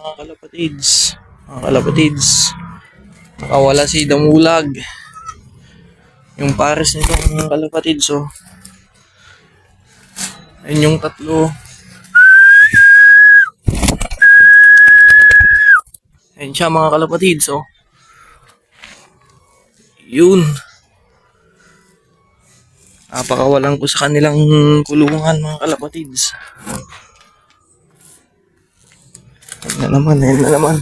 mga kalapatids. Mga kalapatids. Nakawala si Damulag. Yung pares nito mga kalapatids. Oh. Ayun yung tatlo. Ayun siya mga kalapatids. Oh. Yun. Napakawalan ko sa kanilang kulungan mga kalapatids. Ayun na naman, ayun na naman.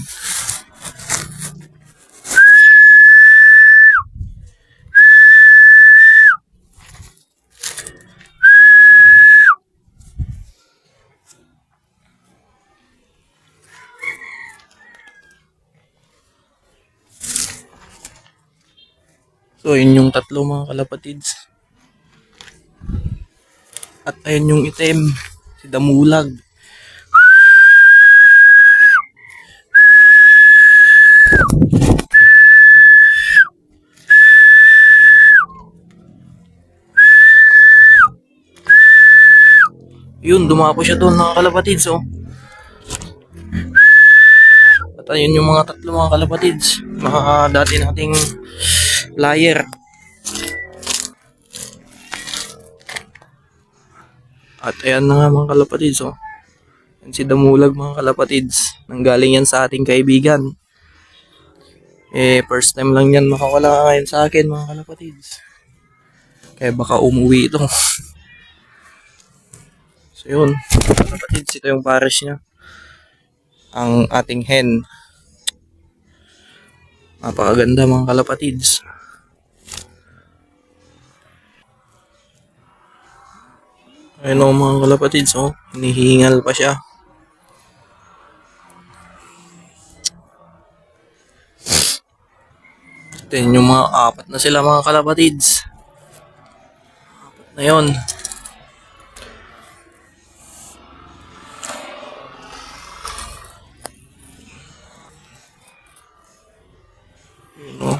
So, yun yung tatlo mga kalapatids. At ayun yung itim, si Damulag. Yun, dumapo siya doon mga kalapatids. Oh. At ayun yung mga tatlo mga kalapatids. Mga dati nating flyer. At ayan na nga mga kalapatids. Oh. Yan si Damulag mga kalapatids. Nanggaling yan sa ating kaibigan. First time lang yan makawala ngayon sa akin mga kalapatids. Kaya baka umuwi ito. So yun, mga kalapatids, ito yung pares niya. Ang ating hen. Napakaganda mga kalapatids. Ayun o mga kalapatids, oh. Hinihingal pa siya. Ito yung mga apat na sila mga kalapatids. Apat na yun. Yun o.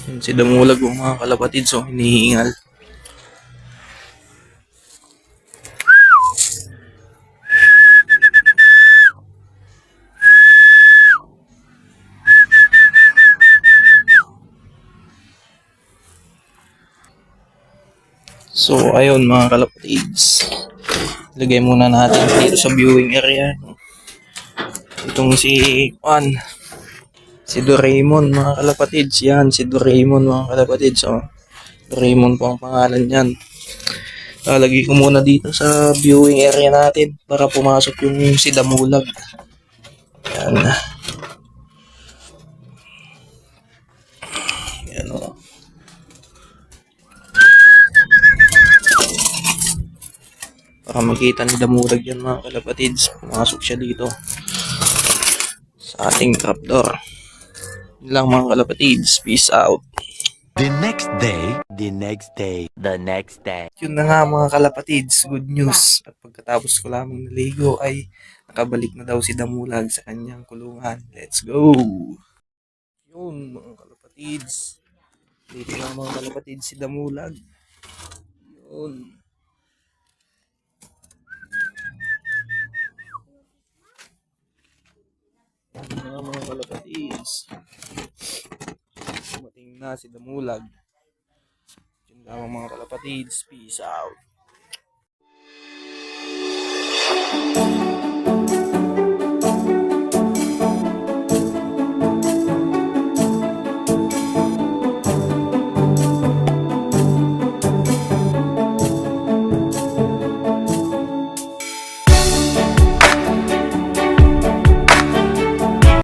Yun si Damulag o mga kalapatids, oh. Hinihingal. So, ayun mga kalapatids. Lagay muna natin dito sa viewing area. Itong si Juan. Si Doraemon mga kalapatids. Yan, si Doraemon mga kalapatids. Oh. Doraemon po ang pangalan yan. Lalagay ko muna dito sa viewing area natin para pumasok yung si Damulag. Yan. Yan o. Para makita ni Damulag yan mga kalapatids. Pumasok siya dito sa ating trapdoor. Yun lang mga kalapatids. Peace out. The next day, the next day, the next day. Yun na nga mga kalapatids. Good news. At pagkatapos ko lamang naligo ay nakabalik na daw si Damulag sa kanyang kulungan. Let's go! Yun mga kalapatids. Dito na mga kalapatids si Damulag. Yun. Mga kalapatids. Dumating na si Damulag. Yun lang mga kalapatids. Peace out.